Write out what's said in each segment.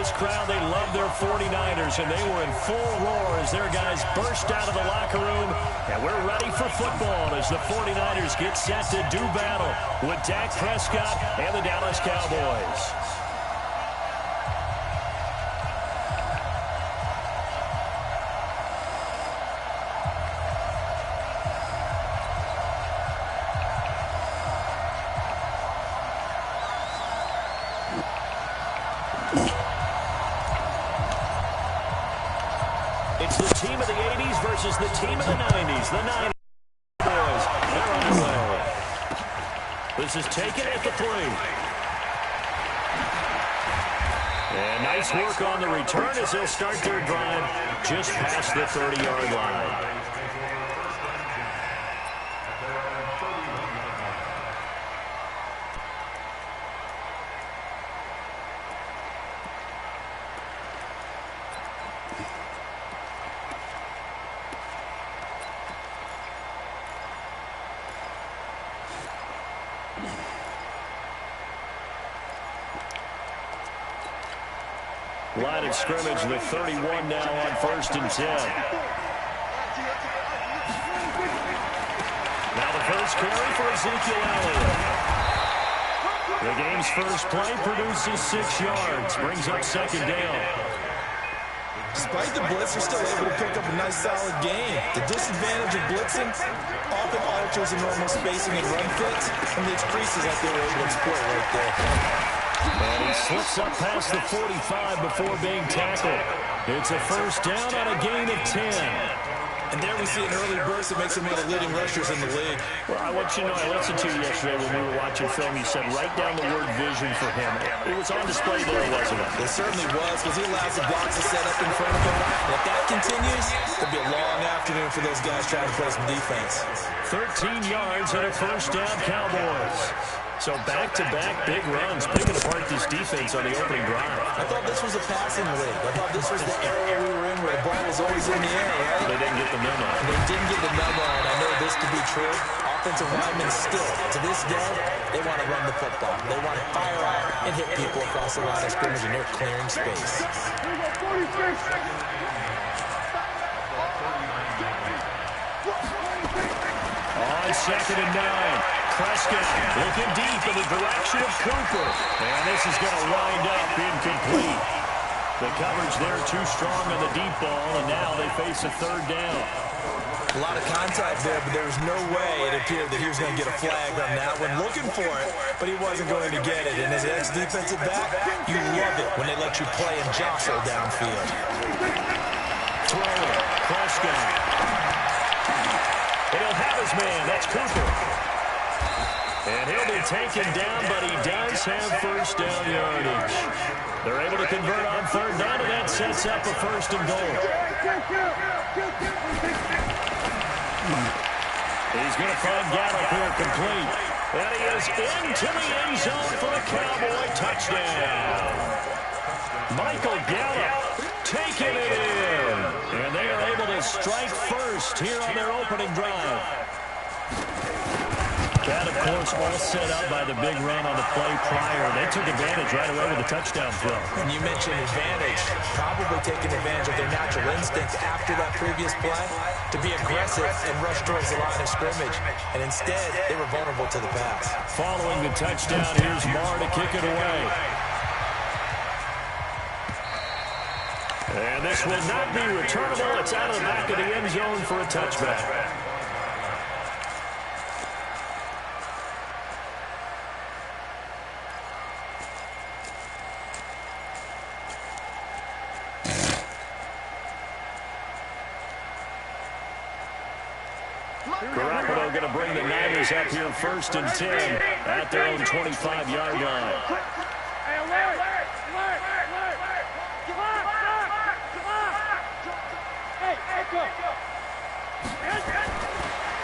this crowd, they love their 49ers, and they were in full roar as their guys burst out of the locker room. And we're ready for football as the 49ers get set to do battle with Dak Prescott and the Dallas Cowboys. It's the team of the 80s versus the team of the 90s. The 90s boys, they're on their way. This is taken at the 3. And nice work on the return as they'll start their drive just past the 30-yard line. Line of scrimmage with 31 now on 1st and 10. Now the first carry for Ezekiel Elliott. The game's first play produces 6 yards, brings up 2nd down. Despite the blitz, they're still able to pick up a nice solid gain. The disadvantage of blitzing often alters the normal spacing and run fits, and leaves creases like they were able to exploit right there. And he slips up past the 45 before being tackled. It's a first down on a gain of 10. And there we see an early burst that makes him one of the leading rushers in the league. Well, I want you to know, I listened to you yesterday when we were watching film. You said write down the word vision for him. It was on display there, wasn't it? It certainly was, because he allows the blocks to set up in front of him. And if that continues, it'll be a long afternoon for those guys trying to play some defense. 13 yards and a first down, Cowboys. So back-to-back big runs, picking apart this defense on the opening drive. I thought this was a passing league. I thought this was the area we were in where the ball was always in the air, right? They didn't get the memo. They didn't get the memo, and I know this to be true. Offensive linemen still, to this day, they want to run the football. They want to fire out and hit people across the line of scrimmage, and they're clearing space. On 2nd and 9. Prescott looking deep in the direction of Cooper. And this is going to wind up incomplete. The coverage there too strong on the deep ball, and now they face a 3rd down. A lot of contact there, but there was no way it appeared that he was going to get a flag on that one. Looking for it, but he wasn't going to get it. And as an ex-defensive back, you love it when they let you play and jostle downfield. Throwing, Prescott. He'll have his man. That's Cooper. And he'll be taken down, but he does have first down yardage. They're able to convert on 3rd down, and that sets up a 1st and goal. He's going to find Gallup here complete. And he is into the end zone for a Cowboy touchdown. Michael Gallup taking it in. And they are able to strike first here on their opening drive. That, of course, all set up by the big run on the play prior. They took advantage right away with a touchdown throw. And you mentioned advantage. Probably taking advantage of their natural instinct after that previous play to be aggressive and rush towards the line of scrimmage. And instead, they were vulnerable to the pass. Following the touchdown, here's Marr to kick it away. And this will not be returnable. It's out of the back of the end zone for a touchback. Garoppolo going to bring the Niners up here 1st and 10 at their own 25-yard line.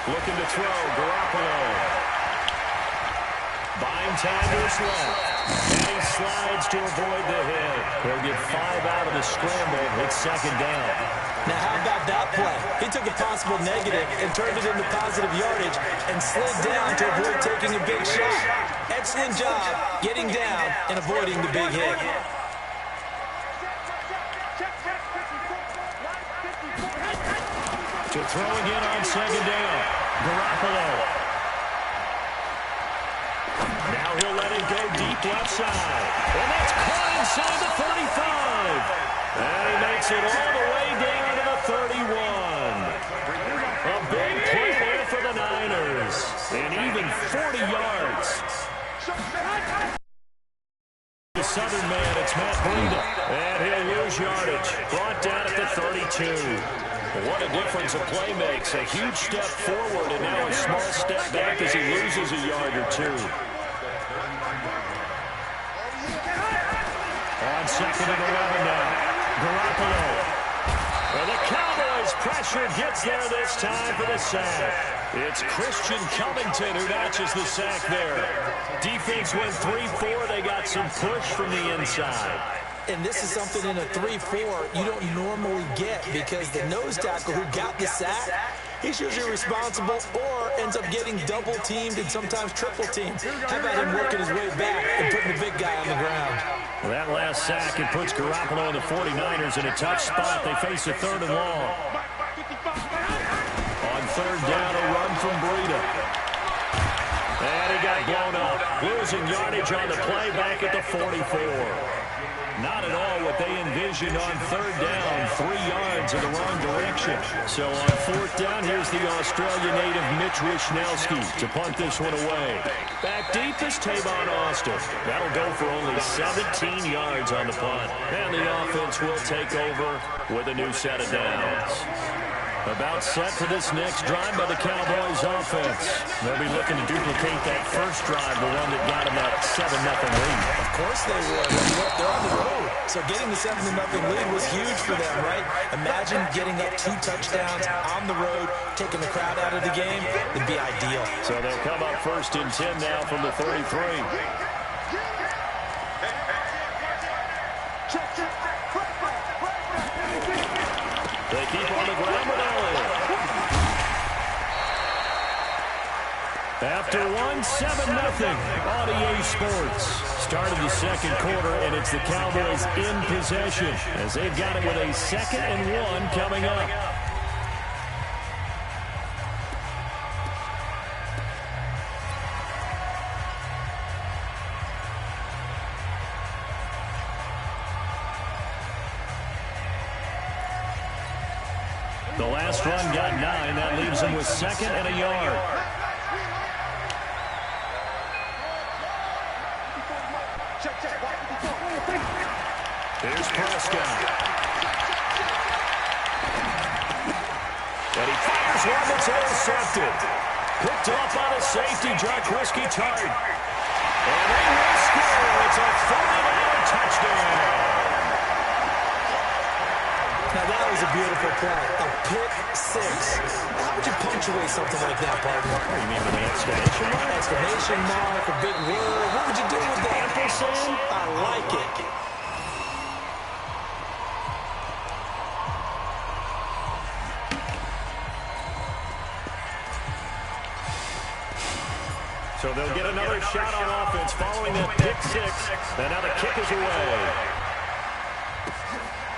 Looking to throw, Garoppolo. Buying time to his left. And he slides to avoid the hit. He'll get 5 out of the scramble. It's 2nd down. Now, how about that play? He took a possible negative and turned it into positive yardage and slid down to avoid taking a big shot. Excellent job getting down and avoiding the big hit. To throw again on second down. Garoppolo. Now he'll let it go deep left side. And that's caught inside the 35. And he makes it all the way down to the 31. A big play there for the Niners. And even 40 yards. The Southern man, it's Matt Breida. And he'll lose yardage. Brought down at the 32. What a difference a play makes. A huge step forward and now a small step back as he loses a yard or two. On second and 11 now. Garoppolo. Well, the Cowboys pressure gets there this time for the sack. It's Christian Covington who notches the sack there. Defense went 3-4. They got some push from the inside. And this is something in a 3-4 you don't normally get because the nose tackle who got the sack, he's usually responsible or ends up getting double-teamed and sometimes triple-teamed. How about him working his way back and putting the big guy on the ground? Well, that last sack, it puts Garoppolo and the 49ers in a tough spot. They face a third and long. On third down, a run from Breida. And he got blown up. Losing yardage on the play back at the 44. Not at all what they envisioned on third down. 3 yards in the wrong direction. So on fourth down, here's the Australia native Mitch Wishnowsky to punt this one away. Back deep is Tavon Austin. That'll go for only 17 yards on the punt. And the offense will take over with a new set of downs. About set for this next drive by the Cowboys offense. They'll be looking to duplicate that first drive, the one that got them that 7-0 lead. Of course they would. They're on the road. So getting the 7-0 lead was huge for them, right? Imagine getting up 2 touchdowns on the road, taking the crowd out of the game. It'd be ideal. So they'll come up first and 10 now from the 33. They keep on the ground with Elliott. After 1-7-0 on EA Sports. Started the second quarter, and it's the Cowboys in possession as they've got it with a 2nd and 1 coming up. The last run got 9. That leaves them with 2nd and a yard. Here's Prescott. And he fires one that's intercepted. Picked off on a safety, Jaquiski Tartt. And they will score. It's a 49er touchdown. Now, that was a beautiful play. A pick 6. How would you punctuate something like that, partner? What do you mean with an exclamation mark? Exclamation mark, a big word. What would you do with that? Ampersand? I like it. So they'll get another shot on offense following that pick 6. And now the kick is away.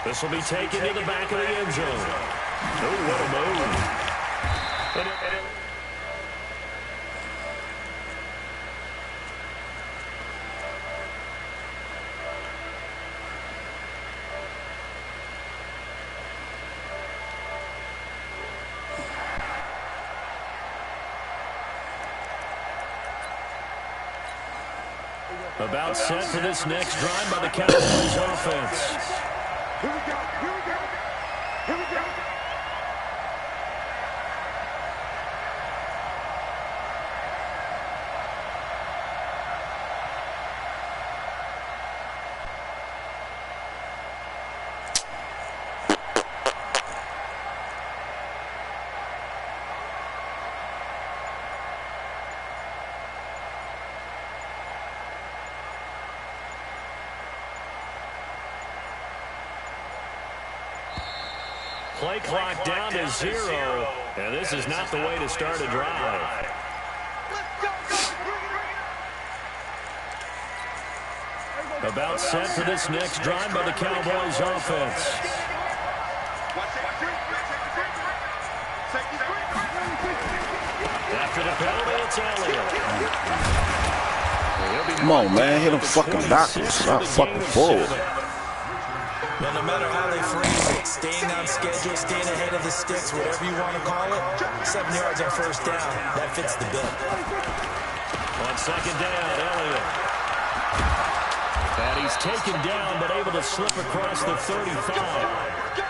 This will be taken to the back of the end zone. Oh, what a move. About set for this next drive by the Cowboys offense. Here we go. Here we go. Here we go. Play clock down to 0, and this is not the way to start a drive. About set for this next drive by the Cowboys offense. After the penalty, it's Elliott. Come on, man. Hit him fucking backwards, not fucking forward. Now, no matter how they phrase it, staying on schedule, staying ahead of the sticks, whatever you want to call it, 7 yards on first down, that fits the bill. On second down, Elliott. And he's taken down, but able to slip across the 35.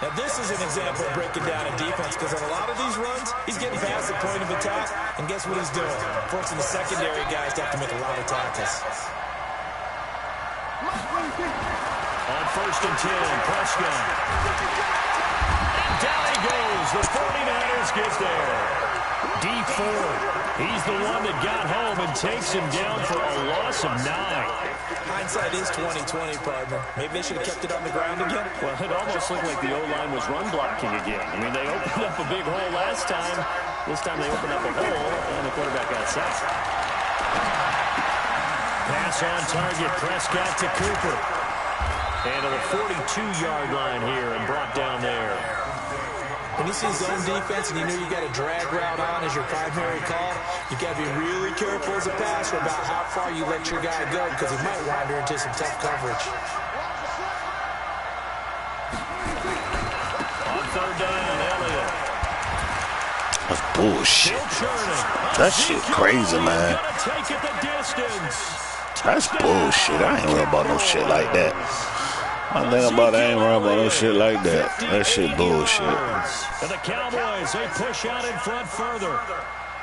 Now, this is an example of breaking down a defense, because on a lot of these runs, he's getting past the point of attack, and guess what he's doing? Forcing the secondary guys to have to make a lot of tackles. On first and 10, Prescott. And down he goes. The 49ers get there. D4. He's the one that got home and takes him down for a loss of 9. Hindsight is 20/20, partner. Maybe they should have kept it on the ground again. Well, it almost looked like the O-line was run blocking again. I mean, they opened up a big hole last time. This time they opened up a hole, and the quarterback got sacked. Pass on target. Prescott to Cooper. And to the 42-yard line here and brought down there. When you see zone defense and you know you got a drag route on as your primary call, you got to be really careful as a passer about how far you let your guy go, because he might wander into some tough coverage. On third down, Elliott. That's bullshit. That shit crazy, man. That's bullshit. I ain't worried about no shit like that. I think about I ain't worried about no shit like that. That shit bullshit. And the Cowboys, they push out in front further.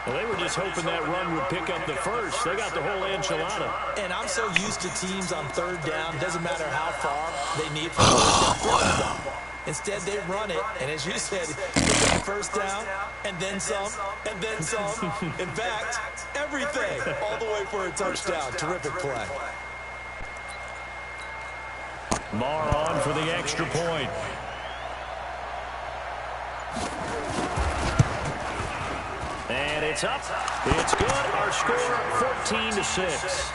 Well, they were just hoping that run would pick up the first. They got the whole enchilada. And I'm so used to teams on third down, doesn't matter how far they need for first down. Instead, they run it, and as you said, they get first down, and then some, and then some. In fact, everything, all the way for a touchdown. Terrific play. Marr on for the extra point. And it's up. It's good. Our score, 14-6.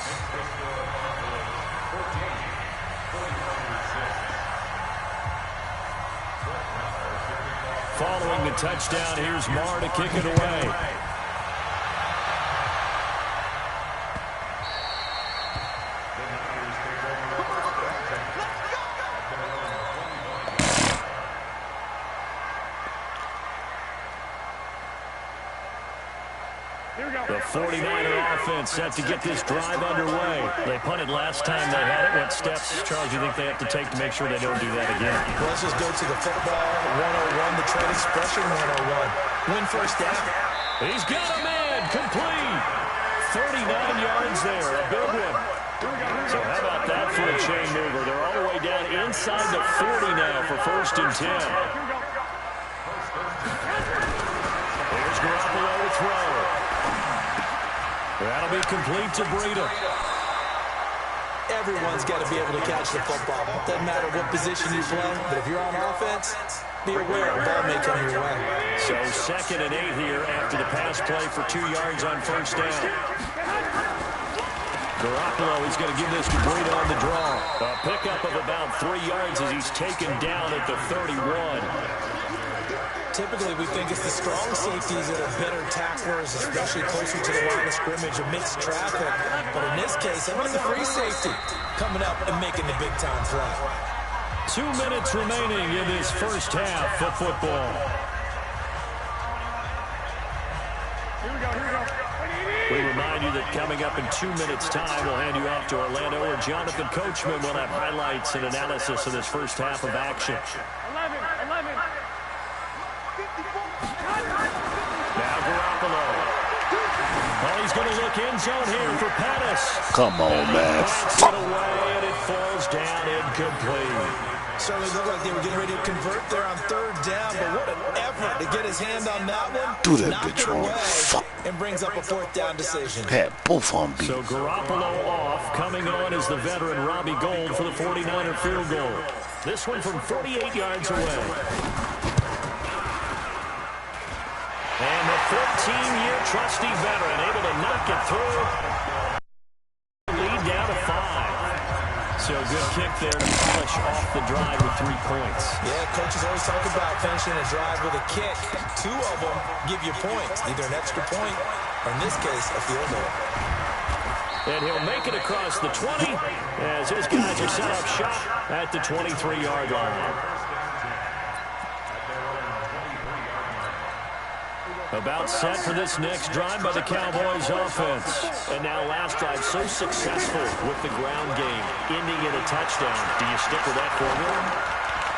Following the touchdown, here's Marr to kick it away. The 49er offense set to get this drive underway. They punted last time they had it. What steps, Charles, do you think they have to take to make sure they don't do that again? Well, let's just go to the football 101, the trade expression 101. Win first down. He's got a man complete. 39 yards there, a big one. So how about that for a chain mover? They're all the way down inside the 40 now for first and 10. Here's Garoppolo to throw. That'll be complete to Breida. Everyone's got to be able to catch the football. Doesn't matter what position you play, but if you're on offense, be aware the ball may come your way. So 2nd and 8 here after the pass play for 2 yards on first down. Garoppolo is going to give this to Breida on the draw. A pickup of about 3 yards as he's taken down at the 31. Typically, we think it's the strong safeties that are better tacklers, especially closer to the line of scrimmage amidst traffic. But in this case, I'm the free safety coming up and making the big-time play. 2 minutes remaining in this first half of football. Here we go. We remind you that coming up in 2 minutes' time, we'll hand you off to Orlando, where Jonathan Coachman will have highlights and analysis of this first half of action. 11. Now Garoppolo. Oh, he's going to look end zone here for Pettis. Come on, man. Fuck. Away, and it falls down incomplete. Certainly looked like they were getting ready to convert there on third down, but what an effort to get his hand on that one. Do that Knock bitch it wrong. away, Fuck. and brings up a fourth down decision. Had both on beat. So Garoppolo off. Coming on is the veteran Robbie Gould for the 49er field goal. This one from 48 yards away. And the 14-year trusty veteran able to knock it through. Lead down to 5. So good kick there to polish off the drive with 3 points. Yeah, coaches always talk about finishing a drive with a kick. 2 of them give you points, either an extra point or, in this case, a field goal. And he'll make it across the 20 as his guys are set up shop at the 23-yard line. About set for this next drive by the Cowboys offense. And now last drive so successful with the ground game, ending in a touchdown. Do you stick with that formula?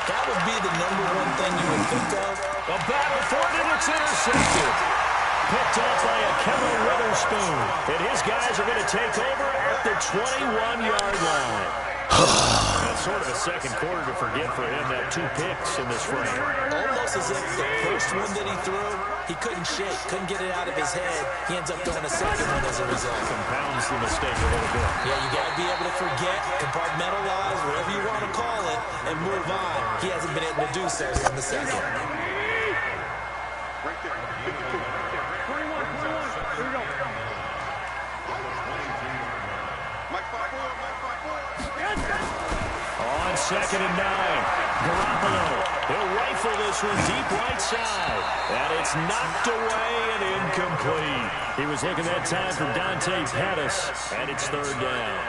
That would be the #1 thing you would think of. A battle for it, and it's intercepted. Picked up by a Kevin Witherspoon. And his guys are going to take over at the 21-yard line. That's sort of a second quarter to forget for him. That 2 picks in this frame. Almost as if the first one that he threw, he couldn't shake, couldn't get it out of his head. He ends up throwing a second one as a result. Compounds the mistake a little bit. Yeah, you got to be able to forget, compartmentalize, whatever you want to call it, and move on. He hasn't been able to do so here in the second. Right there. 52. 21. Here we go. Mike 5-4. On 2nd and 9, Garoppolo. He'll rifle this one deep right side. And it's knocked away and incomplete. He was looking that time for Dante Pettis, and it's 3rd down.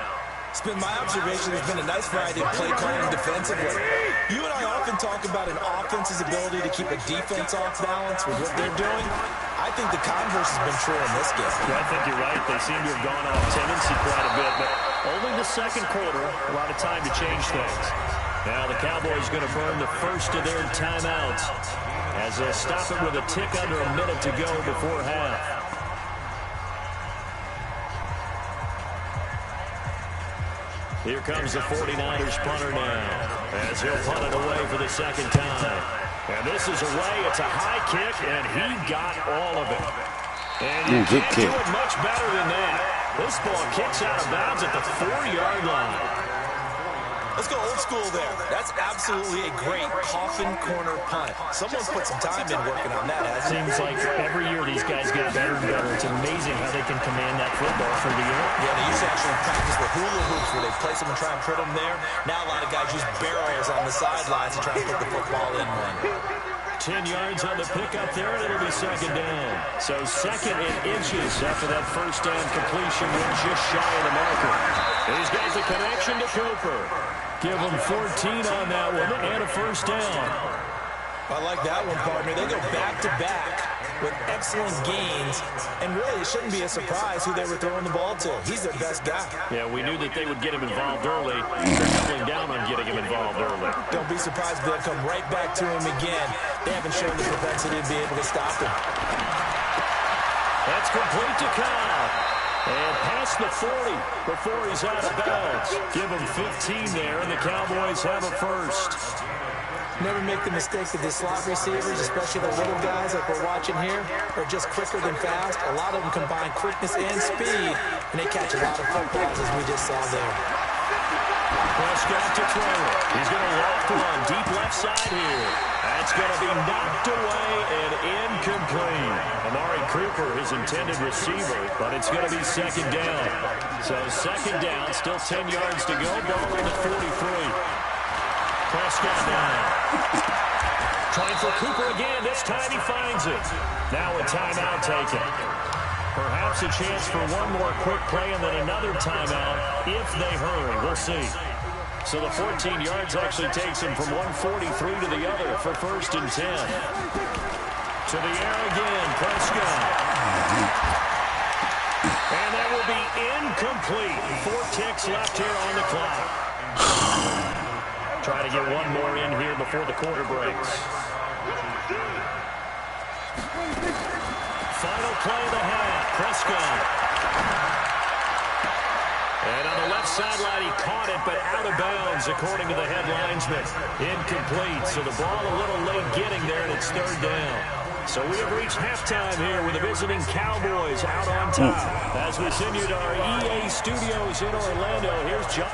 It's been my observation there's been a nice variety of play calling defensively. You and I often talk about an offense's ability to keep a defense off balance with what they're doing. I think the converse has been true in this game. Yeah, I think you're right. They seem to have gone off tendency quite a bit, but only the second quarter, a lot of time to change things. Now the Cowboys going to burn the first of their timeouts as they'll stop it with a tick under a minute to go before half. Here comes the 49ers punter now as he'll punt it away for the second time. And this is away. It's a high kick, and he got all of it. And you can't do it much better than that. This ball kicks out of bounds at the 4-yard line. Let's go old school there. That's absolutely a great coffin corner punt. Someone's put some time in working on that, hasn't it? Seems like every year these guys get better and better. It's amazing how they can command that football through the air. Yeah, they used to actually practice the hula hoops where they place them and try and put them there. Now a lot of guys use barrels on the sidelines to try and put the football in one. 10 yards on the pickup there, and it'll be 2nd down. So 2nd and inches after that first down completion. We're just shy of the marker. He's got the connection to Cooper. Give him 14 on that one and a first down. I like that one, partner. They go back-to-back with excellent gains, and really it shouldn't be a surprise who they were throwing the ball to. He's their best guy. Yeah, we knew that they would get him involved early. They're doubling down on getting him involved early. Don't be surprised if they'll come right back to him again. They haven't shown the propensity to be able to stop him. That's complete to Kyle. And past the 40 before he's out of bounds. Give him 15 there, and the Cowboys have a first. Never make the mistake that the slot receivers, especially the little guys like we're watching here, are just quicker than fast. A lot of them combine quickness and speed, and they catch a lot of footballs, as we just saw there. Prescott to throw it. He's going to loft one deep left side here. That's going to be knocked away and incomplete. Amari Cooper, his intended receiver, but it's going to be 2nd down. So 2nd down, still 10 yards to go. Ball on the 43. Prescott now. Trying for Cooper again. This time he finds it. Now a timeout taken. Perhaps a chance for one more quick play and then another timeout if they hurry. We'll see. So the 14 yards actually takes him from 143 to the other for 1st and 10. To the air again, Prescott. And that will be incomplete. 4 ticks left here on the clock. Try to get one more in here before the quarter breaks. Final play of the half, Prescott. And on the left sideline, he caught it, but out of bounds, according to the head linesman. Incomplete, so the ball a little late getting there, and it's 3rd down. So we have reached halftime here with the visiting Cowboys out on top. As we send you to our EA studios in Orlando, here's John.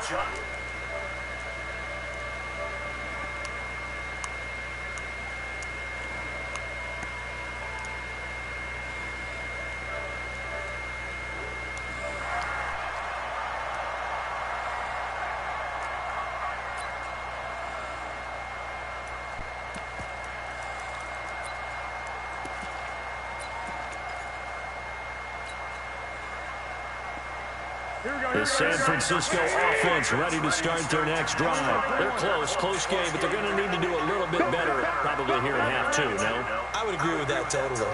The San Francisco offense ready to start their next drive. They're close game, but they're going to need to do a little bit better probably here in half two, no? I would agree with that totally.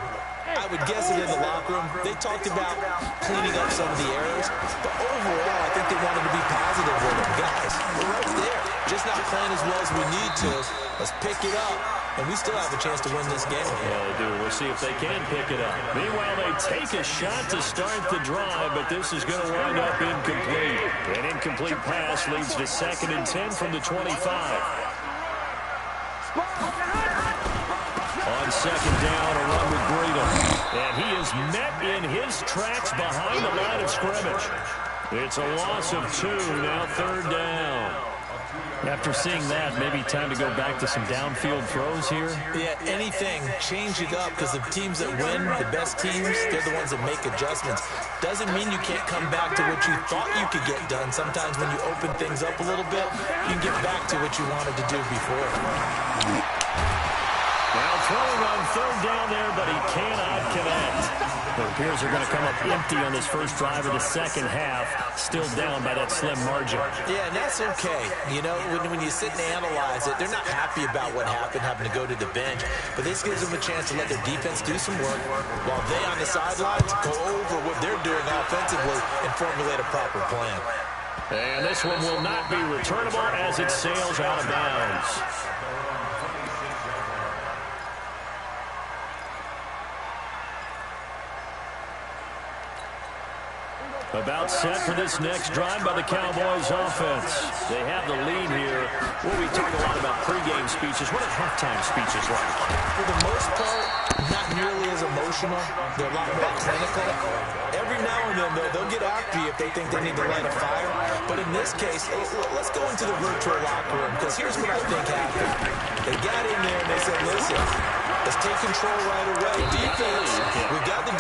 I would guess it in the locker room. They talked about cleaning up some of the errors, but overall, I think they wanted to be positive with them. Guys, we're right there. Just not playing as well as we need to. Let's pick it up, and we still have a chance to win this game. Yeah, they do. We'll see if they can pick it up. Meanwhile, they take a shot to start the drive, but this is going to wind up incomplete. An incomplete pass leads to 2nd and 10 from the 25. On 2nd down, a run with Breida. And he is met in his tracks behind the line of scrimmage. It's a loss of 2, now 3rd down. After seeing that, maybe time to go back to some downfield throws here. Yeah, anything. Change it up, because the teams that win, the best teams, they're the ones that make adjustments. Doesn't mean you can't come back to what you thought you could get done. Sometimes when you open things up a little bit, you can get back to what you wanted to do before. Now throwing on 3rd down there, but he cannot connect. It appears they're going to come up empty on this first drive of the second half, still down by that slim margin. Yeah, and that's okay. You know, when you sit and analyze it, they're not happy about what happened, having to go to the bench, but this gives them a chance to let their defense do some work while they on the sidelines go over what they're doing offensively and formulate a proper plan. And this one will not be returnable as it sails out of bounds. About set for this next drive by the Cowboys offense. They have the lead here. Well, we talk a lot about pregame speeches. What are halftime speeches like? For the most part, not nearly as emotional. They're a lot more clinical. Every now and then, though, they'll get after you if they think they need to light a fire. But in this case, let's go into the virtual locker room, because here's what I think happened. They got in there and they said, listen, let's take control right away. Defense, we got the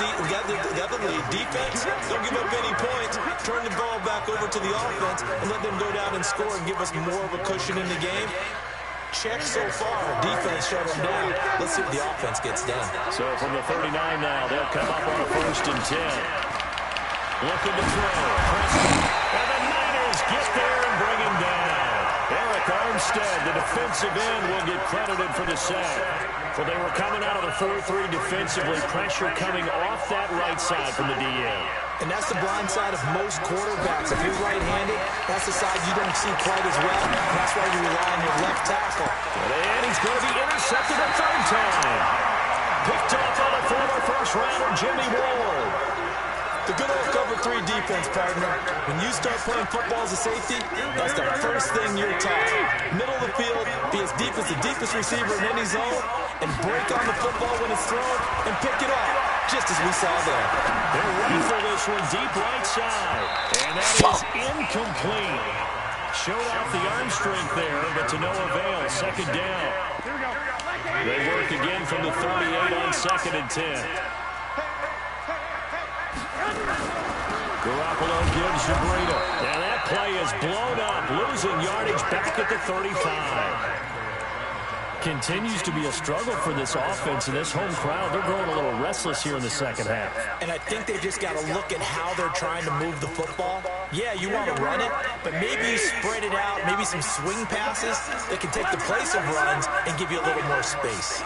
lead. Defense, don't give up any points. Turn the ball back over to the offense and let them go down and score and give us more of a cushion in the game. Check so far. Defense shut them down. Let's see what the offense gets done. So from the 39 now, they'll come up on a 1st and 10. Looking to throw. And the Niners get there and bring him down. Eric Armstead, the defensive end, will get credited for the sack. Well, they were coming out of the 4-3 defensively. Pressure coming off that right side from the DN. And that's the blind side of most quarterbacks. If you're right-handed, that's the side you don't see quite as well. That's why you rely on your left tackle. And he's going to be intercepted a 3rd time. Picked off on a former first-rounder, Jimmy Ward. The good old cover 3 defense, partner. When you start playing football as a safety, that's the first thing you're taught. Middle of the field, be as deep as the deepest receiver in any zone, and break on the football when it's thrown, and pick it up, just as we saw there. They're ready for this one, deep right side. And that is incomplete. Showed off the arm strength there, but to no avail. 2nd down. They work again from the 38 on 2nd and 10. Garoppolo gives to Breida. Now that play is blown up, losing yardage back at the 35. Continues to be a struggle for this offense and this home crowd. They're growing a little restless here in the second half. And I think they just got to look at how they're trying to move the football. Yeah, you want to run it, but maybe you spread it out, maybe some swing passes that can take the place of runs and give you a little more space.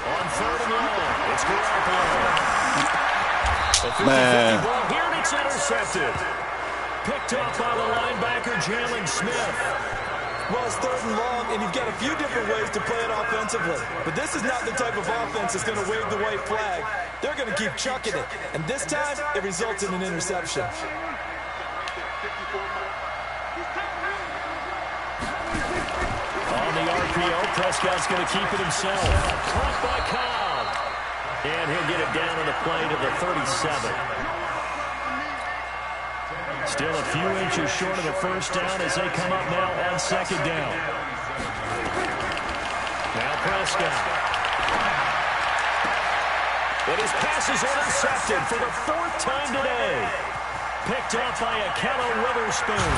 On 3rd and long, it's Garoppolo. Man. Here and it's intercepted. Picked up by the linebacker, Jalen Smith. Well, it's 3rd and long, and you've got a few different ways to play it offensively. But this is not the type of offense that's going to wave the white flag. They're going to keep chucking it. And this time, it results in an interception. On the RPO, Prescott's going to keep it himself. Caught by Cobb. And he'll get it down on the play to the 37. Still a few inches short of the 1st down as they come up now on 2nd down. Now Prescott. But his pass is intercepted for the 4th time today. Picked off by Akello Witherspoon.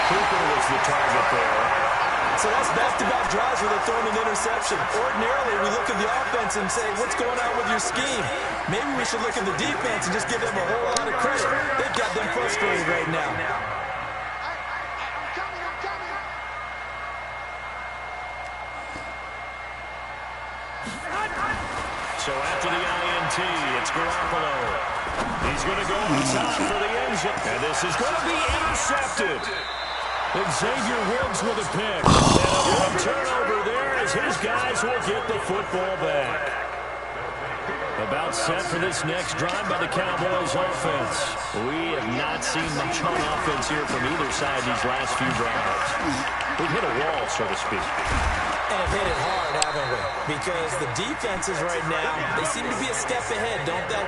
Cooper was the target there. So that's back-to-back drives where they're throwing an interception. Ordinarily, we look at the offense and say, what's going on with your scheme? Maybe we should look at the defense and just give them a whole lot of credit. They've got them frustrated right now. So after the INT, it's Garoppolo. He's going to go on top for the end zone. And this is going to be intercepted. Xavier Woods with a pick. And a big turnover there as his guys will get the football back. About set for this next drive by the Cowboys offense. We have not seen much on offense here from either side these last few drives. We've hit a wall, so to speak. And have hit it hard, haven't we? Because the defenses right now, they seem to be a step ahead, don't they?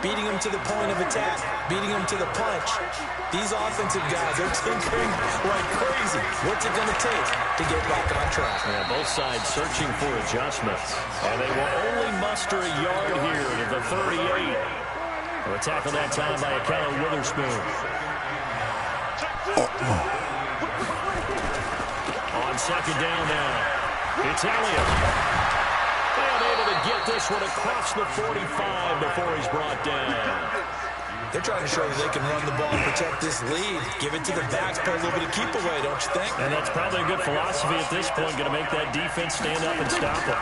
Beating them to the point of attack, beating them to the punch. These offensive guys, they're tinkering like crazy. What's it going to take to get back on track? Yeah, both sides searching for adjustments. And they will only muster a yard here to the 38. A tackle that time by Akello Witherspoon. On second down now. It's Elliott. And able to get this one across the 45 before he's brought down. They're trying to show that they can run the ball and protect this lead. Give it to the backs, play a little bit of keep away, don't you think? And that's probably a good philosophy at this point, going to make that defense stand up and stop it.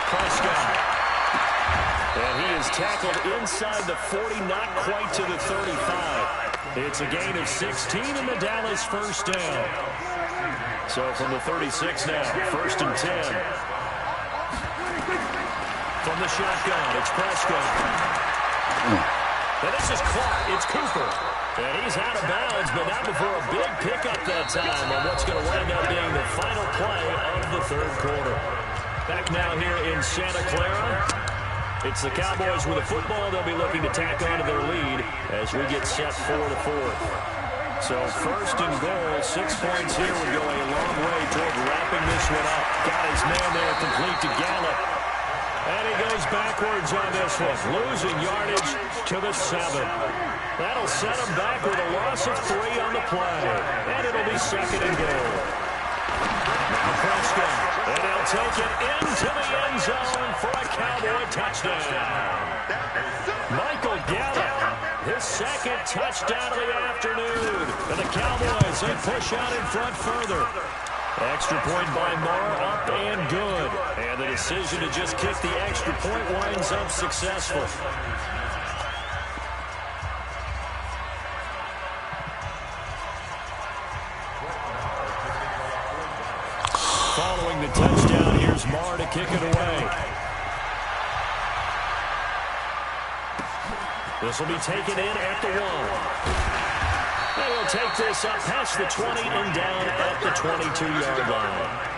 Prescott. And he is tackled inside the 40, not quite to the 35. It's a gain of 16 in the Dallas first down. So from the 36 now, first and 10. From the shotgun, it's Prescott. And this is caught. It's Cooper. And he's out of bounds, but not before a big pickup that time on what's going to wind up being the final play of the third quarter. Back now here in Santa Clara. It's the Cowboys with a football. They'll be looking to tack on to their lead as we get set for the fourth. So first and goal, 6 points here would go a long way toward wrapping this one up. Got his man there complete to Gallup. And he goes backwards on this one, losing yardage to the 7. That'll set him back with a loss of 3 on the play. And it'll be second and goal. Now Prescott, and he'll take it into the end zone for a Cowboy touchdown. Michael Gallup, his second touchdown of the afternoon. And the Cowboys, they push out in front further. Extra point by Marr, up and good. And the decision to just kick the extra point winds up successful. Following the touchdown, here's Marr to kick it away. This will be taken in at the 1. And he'll take this up past the 20 and down at the 22-yard line.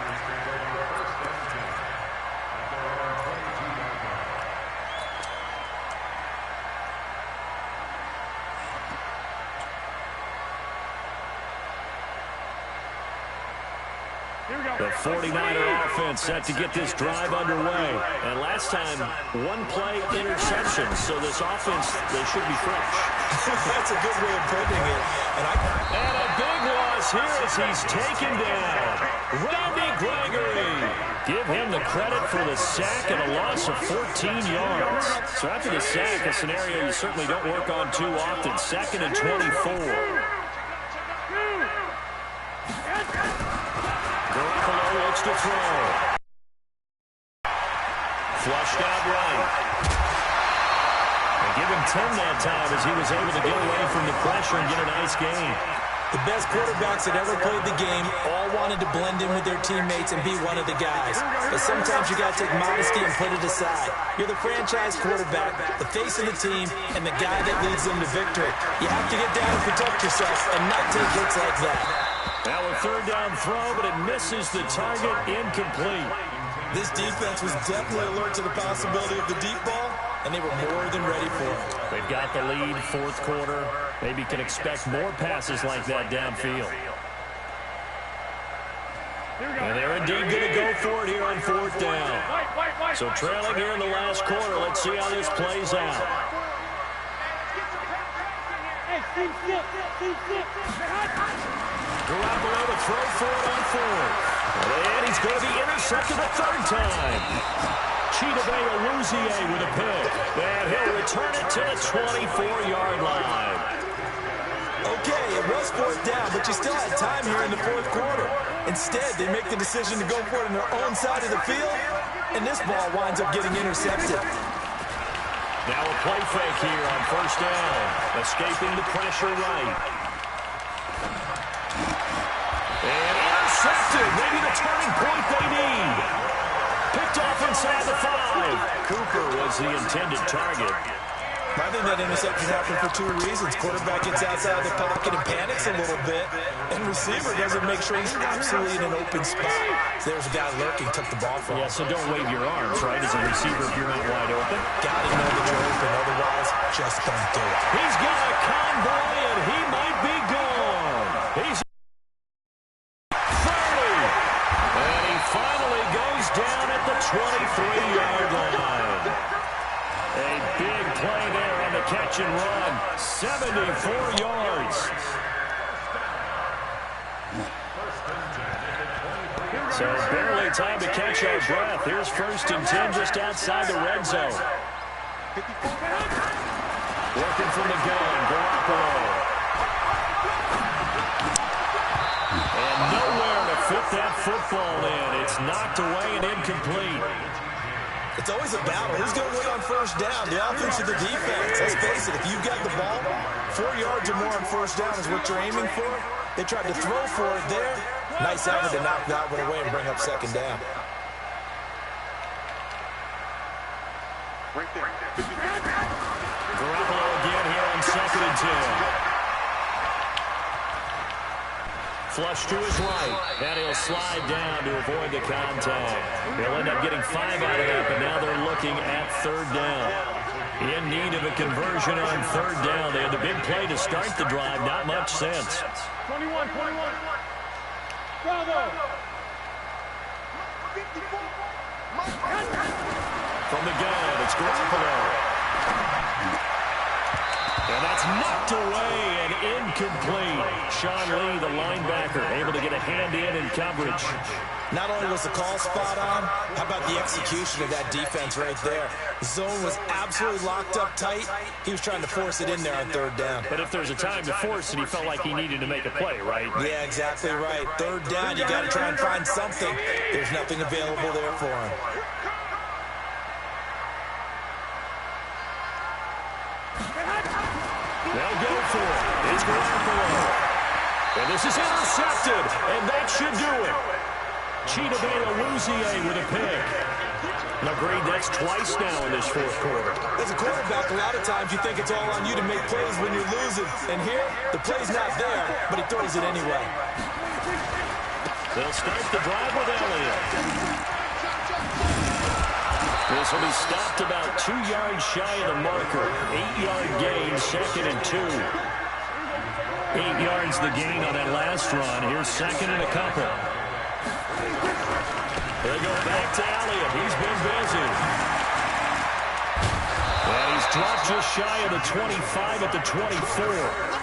The 49er offense set to get this drive underway. And last time, one play interception. So this offense, they should be fresh. That's a good way of putting it. And a big loss here as he's taken down. Randy Gregory. Give him the credit for the sack and a loss of 14 yards. So after the sack, a scenario you certainly don't work on too often. Second and 24. Garoppolo looks to throw. Flushed out right. And give him 10 that time as he was able to get away from the pressure and get a nice gain. The best quarterbacks that ever played the game all wanted to blend in with their teammates and be one of the guys. But sometimes you got to take modesty and put it aside. You're the franchise quarterback, the face of the team, and the guy that leads them to victory. You have to get down and protect yourself and not take hits like that. Now a third down throw, but it misses the target, incomplete. This defense was definitely alert to the possibility of the deep ball, and they were more than ready for it. They've got the lead, fourth quarter. Maybe can expect more passes like that downfield. And they're indeed going to go for it here on fourth down. So trailing here in the last quarter, let's see how this plays out. Garoppolo to throw for it on fourth. And he's going to be intercepted a third time. Chidobe with a pick. And he'll return it to the 24-yard line. Okay, it was fourth down, but you still had time here in the fourth quarter. Instead, they make the decision to go for it on their own side of the field, and this ball winds up getting intercepted. Now a play fake here on first down. Escaping the pressure right. And intercepted. Maybe the turning point they need. Picked off inside the 5. Cooper was the intended target. I think that interception happened for two reasons. Quarterback gets outside the pocket and panics a little bit, and receiver doesn't make sure he's absolutely in an open spot. So there's a guy lurking, took the ball from him. Yeah, so don't wave your arms, right, as a receiver if you're not wide open. Got to know that you're open, otherwise just don't do it. He's got a convoy, and he might be gone. He's 30. And he finally goes down at the 23-yard line. A big play there on the catch and run. 74 yards. So barely time to catch our breath. Here's 1st and 10 just outside the red zone. Working from the gun, Garoppolo. And nowhere to fit that football in. It's knocked away and incomplete. It's always a battle. Who's going to win on first down? The offense or the defense? Let's face it, if you've got the ball, 4 yards or more on first down is what you're aiming for. They tried to throw for it there. Nice effort to knock that one away and bring up second down. Garoppolo again here on 2nd and 10. Flush to his right, and he'll slide down to avoid the contact. They'll end up getting 5 out of that, but now they're looking at 3rd down. In need of a conversion on 3rd down. They had the big play to start the drive, not much sense. 21. Bravo. From the gun, it's Garoppolo. And that's knocked away and incomplete. Sean Lee, the linebacker, able to get a hand in coverage. Not only was the call spot on, how about the execution of that defense right there? The zone was absolutely locked up tight. He was trying to force it in there on 3rd down. But if there's a time to force it, he felt like he needed to make a play, right? Yeah, exactly right. 3rd down, you got to try and find something. There's nothing available there for him. They'll go for it. It's Garoppolo. And this is intercepted, and that should do it. Chidobe with a pick. Agreed, that's twice now in this 4th quarter. As a quarterback, a lot of times you think it's all on you to make plays when you're losing. And here, the play's not there, but he throws it anyway. They'll start the drive with Elliott. This will be stopped about 2 yards shy of the marker. 8-yard gain, 2nd and 2. 8 yards the gain on that last run. Here's 2nd and a couple. They go back to Elliott. He's been busy. And he's dropped just shy of the 25 at the 24.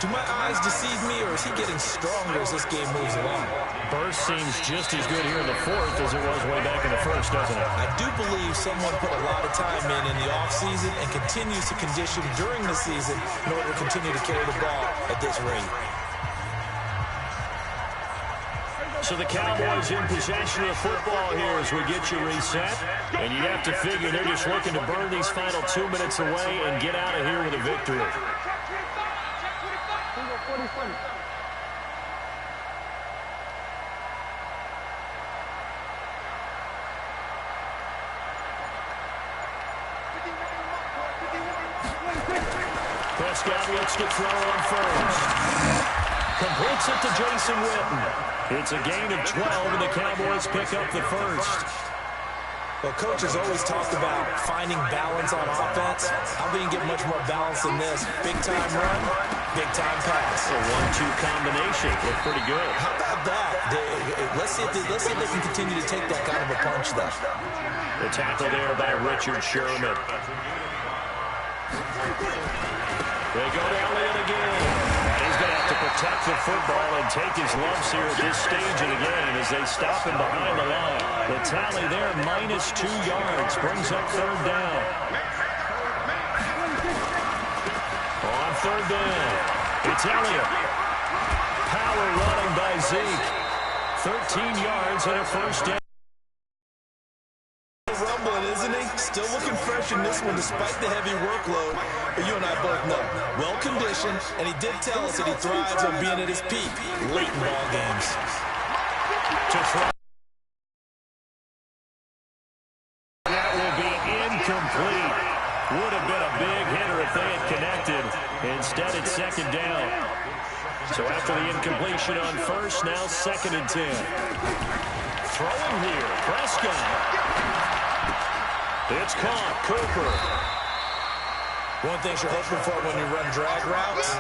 Do my eyes deceive me, or is he getting stronger as this game moves along? Burst seems just as good here in the 4th as it was way back in the 1st, doesn't it? I do believe someone put a lot of time in the offseason and continues to condition during the season in order to continue to carry the ball at this rate. So the Cowboys in possession of the football here as we get you reset. And you have to figure they're just looking to burn these final 2 minutes away and get out of here with a victory. Prescott looks to throw on first. Completes it to Jason Witten. It's a gain of 12, and the Cowboys pick up the first. Well, coaches always talk about finding balance on offense. How can you get much more balance than this? Big-time run, big-time pass. A 1-2 combination. Look pretty good. How about that? Let's see if they can continue to take that kind of a punch, though. The tackle there by Richard Sherman. They go to Elliott again. And he's going to have to to protect the football and take his lumps here at this stage of the game as they stop him behind the line. The tally there, -2 yards, brings up third down. On third down, it's Elliott. Power running by Zeke. 13 yards and a first down. Rumbling, isn't he? Still looking fresh in this one despite the heavy workload. But you and I both know, well-conditioned, and he did tell us that he thrives on being at his peak late in ball games. That will be incomplete. Would have been a big hitter if they had connected. Instead, it's second down. So after the incompletion on first, now 2nd and 10. Throwing here, Prescott. It's caught, Cooper. One thing you're hoping for when you run drag routes,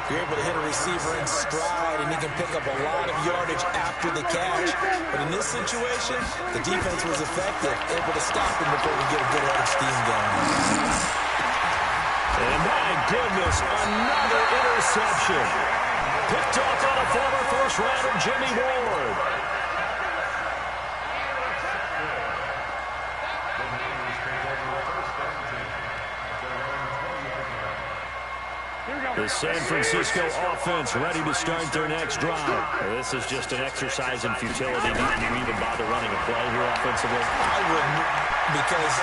you're able to hit a receiver in stride, and he can pick up a lot of yardage after the catch. But in this situation, the defense was effective, able to stop him before we get a good head of steam going. And my goodness, another interception. Picked off on a former first-rounder, Jimmy Ward. The San Francisco offense ready to start their next drive. This is just an exercise in futility. Didn't you even bother running a play here offensively? I wouldn't, because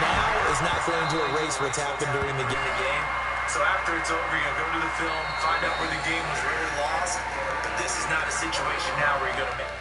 now is not going to erase what's happened during the game. So after it's over, you're going to go to the film, find out where the game was really lost. But this is not a situation now where you're going to make